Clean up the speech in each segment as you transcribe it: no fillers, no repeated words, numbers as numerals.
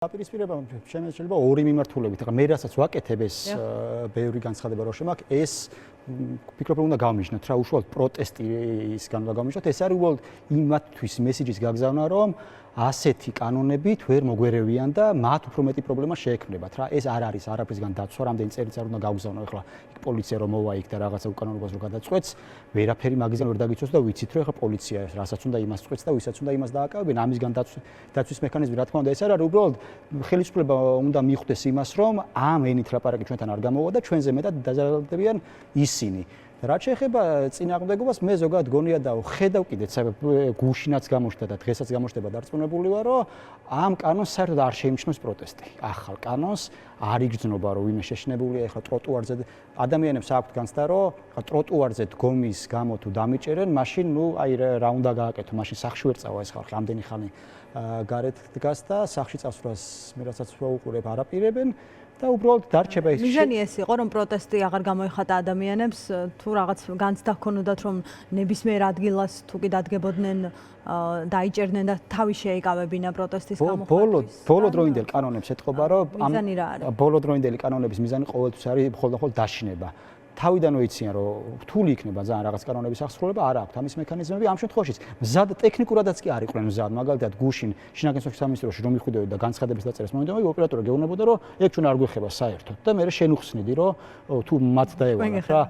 აპირისპირება შეიძლება ორი მიმართულებით. ახლა მე რასაც ვაკეთებ ეს ბევრი განცხადება რო შემაქვს, ეს ვფიქრობ რომ უნდა გავმიჯნოთ რა უშუალოდ პროტესტისგან უნდა გავმიჯნოთ. ეს არის უბრალოდ იმათთვის მესიჯის გაგზავნა, რომ ასეთი კანონებით ვერ მოგვერევიან და მათ უფრო მეტი პრობლემა შეექმნებათ რა. ეს არ არის არაფრისგან დაცვა, რამდენი წერიც არ უნდა გავგზავნო. ახლა პოლიცია რომ მოვა იქ და რაღაცა უკანონობას რო გადაწყვეტს, ვერაფერი მაგისგან ვერ დაგიცვას და ვიცით რომ ახლა პოლიცია რასაც უნდა იმას წყვეტს და ვისაც უნდა იმას დააკავებენ. ამისგან დაცვის მექანიზმი რა თქმა უნდა ეს არის უბრალოდ ხელისუფლება უნდა მიხვდეს იმას, რომ ამ ენით ლაპარაკი ჩვენთან არ გამოვა და ჩვენზე მეტად დაზარალდებიან ისინი. რაც შეეხება წინააღმდეგობას, მე ზოგადად გონია და ხედავ კიდეც გუშინაც გამოჩნდა და დღესაც გამოჩნდება დარწმუნებული ვარ, რომ ამ კანონს საერთოდ არ შეიმჩნევს პროტესტი. ახალ კანონს არ იგრძნობა, რომ ვინმე შეშინებულია ახლა ტროტუარზე. ადამიანებს აქვთ განცდა, რომ ახლა ტროტუარზე დგომის გამო თუ დამიჭერენ, მაშინ აი რა უნდა გააკეთო, მაშინ სახში ვერ წავა ეს ხალხი, რამდენი ხანი გარეთ დგას და სახში წასვლას მე რასაც ვაუყურებ არაპირებენ. და უბრალოდ დარჩება ის მიზანი ეს იყო რომ პროტესტი აღარ გამოიხატა ადამიანებს თუ რაღაც განცდა ჰქონოდათ რომ ნებისმიერ ადგილას თუ კი დადგებოდნენ დაიჭერდნენ და თავი შეიკავებინა პროტესტის გამოხატვის. ბოლო დროინდელ კანონებს ეთყობა რომ ბოლო დროინდელი კანონების მიზანი ყოველთვის არის მხოლოდ დაშინება. თავიდანვე იციან რომ რთული იქნება ძალიან რაღაც კანონების აღსრულება, არ აქვს ამის მექანიზმები. ამ შემთხვევაშიც მზად ტექნიკურადაც კი არ იყვნენ მზად, მაგალითად გუშინ შინაგან საქმეთა სამინისტროში რომ მიხვიდოდი და განცხადების დაწერის მომენტში ოპერატორი გეუბნებოდა რომ ეგ ჩვენ არ გვეხება საერთოდ და მე შენუხსნიდი რომ თუ მათ დაევალათ რა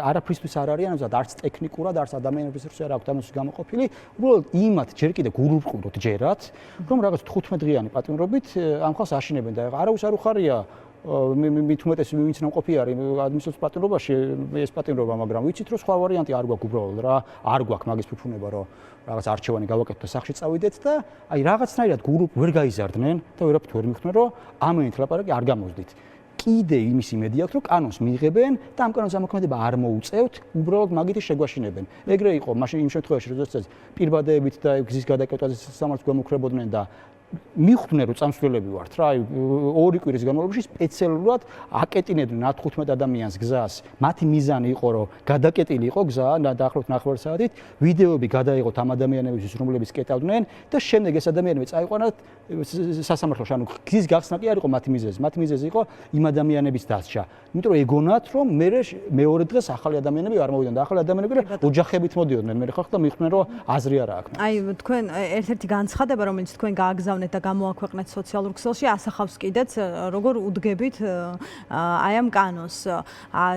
არაფრისთვის არ არიან მზად არც ტექნიკურად არც ადამიანების რესურსი არ აქვს ამას გამოყოფილი. უბრალოდ იმათ ჯერ კიდე გულურყუროთ ჯერათ რომ რაღაც 15 დღიანი პატიმრობით ამ ხალხს აშინებენ და არავის არ უხარია მით უმეტეს ვინც ნამყოფი არის ადმინისტრაციის პატიმრობაში ეს პატიმრობა, მაგრამ ვიცით რომ სხვა ვარიანტი არ გვაქვს უბრალოდ რა, არ გვაქვს მაგის ფუფუნება რომ რაღაც არჩევანი გავაკეთოთ და სახში წავიდეთ და აი რაღაცნაირად გულუp ვერ გაიზარდნენ და ვერაფრით ვერ მიხვდნენ რომ ამენით ლაპარაკი არ გამოздით. კიდე იმის იმედი აქვს რომ კანონს მიიღებენ და ამ კანონს ამოქმედება არ მოუწევთ, უბრალოდ მაგით შეგვაშინებენ. ეგრე იყო მაშინ იმ შემთხვევაში როდესაც პირბადეებით და გზის გადაკეთებაზე სამართლს გვემუქრებოდნენ და მიხვდნენ რომ წამსვლელები ვართ რა, აი ორი კვირის განმავლობაში სპეციალურად აკეტინებდნენ 15 ადამიანს გზას. მათი მიზანი იყო რომ გადაკეტილი იყო გზა დაახლოებით 9 საათით, ვიდეოები გადაიღოთ ამ ადამიანებისთვის რომლებიც კეტავდნენ და შემდეგ ეს ადამიანები წაიყვანათ სასამართლოში. ანუ გზის გახსნა კი არ იყო მათი მიზეზი. მათი მიზეზი იყო იმ ადამიანების დასჯა. იმიტომ რომ ეგონათ რომ მეორე დღეს ახალი ადამიანები არ მოვიდნენ და ახალი ადამიანები ოჯახებით მოდიოდნენ მე ხალხ და მიხვდნენ რომ აზრი არ აქვს. აი თქვენ ერთ-ერთი განცხადება რომელიც თქვენ გააგზავნეთ და გამოაქვეყნეთ სოციალურ ქსელში ასახავს კიდეც როგორ უდგებით აი ამ კანონს.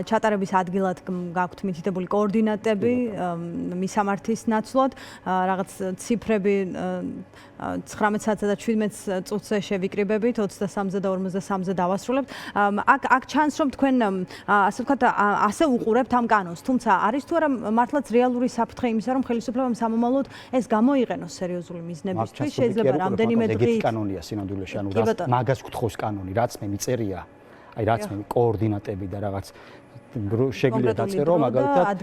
ჩატარების ადგილად გაქვთ მითითებული კოორდინატები მისამართის ნაცვლად, რაღაც ციფრები 19 საათსა და 17 წუთზე შევიკრიბებით, 23-ზე და 53-ზე დავასრულებთ. აქ ჩანს რომ თქვენ ასე ვთქვათ ასე უყურებთ ამ კანონს, თუმცა არის თუ არა მართლაც რეალური საფრთხე იმისა რომ ხელისუფლებამ სამომავლოდ ეს გამოიყენოს სერიოზული მიზნებისთვის, შეიძლება რამდენიმე ეგეთი კანონია სინამდვილეში, ანუ მაგას გთხოვს კანონი, რაც მე მიწერია, აი რაც მე კოორდინატები და რაღაც შეგვიძლია დაწერო მაგალითად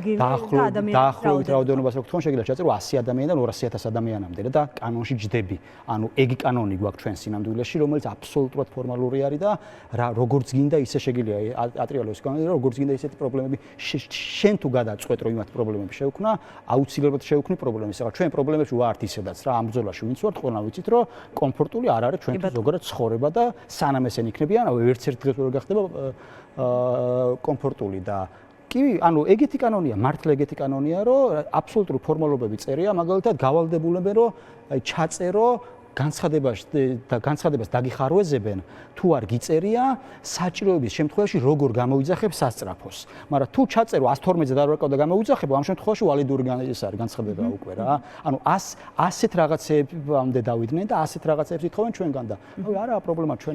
დაახლოებით რაოდენობას რო გთხოვენ შეგვიძლია ჩაწერო 100 ადამიანიდან 200,000 ადამიანამდე და კანონში ჯდები. ანუ ეგ კანონი გვაქვს ჩვენ სინამდვილეში, რომელიც აბსოლუტურად ფორმალური არის და როგორც გინდა ისე შეგვიძლია ატრიალოს კანონი, როგორც გინდა ისეთი პრობლემები შენ თუ გადაწყვეტ რომ იმათ პრობლემები შევქმნა, აუცილებლად შევქმნი პრობლემები. ახლა ჩვენ პრობლემებში ვართ ისედაც რა, ამ ბრძოლაში ვინც ვართ, ყველა ვიცით რომ კომფორტული არ არის ჩვენთვის ზოგადად ცხოვრება და სანამ ესენი იქნებიან, ერთ დღეს ვერ გახდება კომფორტული და კი, ანუ ეგეთი კანონია, მართლა ეგეთი კანონია, რომ აბსოლუტური ფორმალობები წერია, მაგალითად გავალდებულებენ, რომ აი ჩაწერო განცხადებას დაგიხარვეზებენ, თუ არ გიწერია საჭიროების შემთხვევაში როგორ გამოიძახებ სასწრაფოს. მაგრამ თუ ჩაწერო 112-ზე დავარკვევ და გამოიძახებ, ამ შემთხვევაში ვალიდური ეს არის განცხადება უკვე რა. ანუ ასეთ რაღაცებამდე დავიდნენ და ასეთ რაღაცებს ითხოვენ ჩვენგან და არაა პრობლემა ჩვენ